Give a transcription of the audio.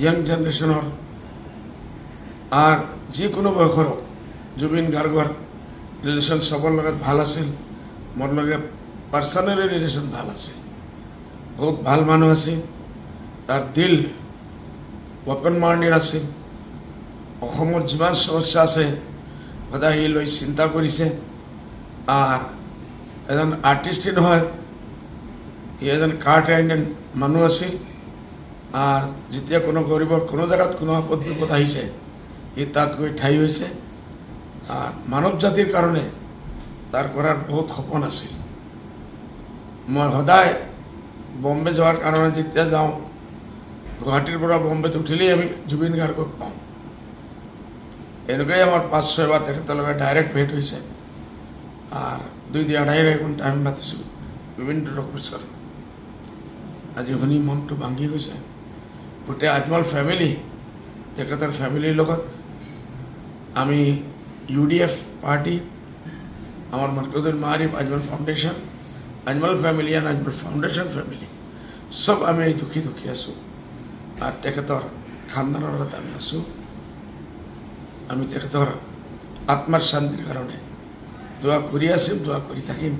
Young জেনাৰেশনৰ R যিকোনো বয়সৰ জুবিন গাৰ্গৰ ৰিলেশ্যন চবৰ লগত ভাল আছিল মোৰ লগে পাৰ্সোনেলি ৰিলেশ্যন ভাল আছিল বহুত ভাল মানুহ আছিল তাৰ দিল ওপেন মাইণ্ডেড আছিল অসমৰ যিমান সমস্যা আছে সদায় সি লৈ চিন্তা কৰিছে আৰ এজন আৰ্টিষ্ট নহয় ই এজন কাৰ্ড আইডেণ্ট মানুহ আছিল আর যেতিয়া কোনো গরিবর কোনো জায়গাত কোনো আপদ বিপদ আহিছে ই তাত গৈ ঠাই হৈছে আর মানৱ জাতিৰ কাৰণে তাৰ কৰাৰ বহুত সপোন আছিল মই সদায় বম্বে যাওয়াৰ কাৰণে যেতিয়া যাওঁ গুৱাহাটীৰ পৰা বম্বেত উঠিলেই আমি জুবিন গাৰ্গক পাওঁ এনেকৈ আমাৰ 5-6 বাৰ তেখেতৰ লগত ডাইৰেক্ট ভেট হৈছে আর 2-2.5 ঘণ্টা আমি মাতিছোঁ বিভিন্ন টপিকত আজি শুনি মনটো ভাঙি গৈছে গোটেই আজমল ফ্যামিলি তেখেতৰ ফ্যামিলিৰ লগত আমি UDF পার্টি আমার মার্কাজুল মারিফ আজমল ফাউন্ডেশন আজমল ফ্যামিলি আর আজমল ফাউন্ডেশন ফ্যামিলি সব আমি দুখী দুখী আছো আর তেখেতৰ খানদানৰ লগত আমি আছো আমি তেখেতৰ আত্মাৰ শান্তিৰ কাৰণে দোয়া কৰি আছো দোয়া কৰি থাকিম।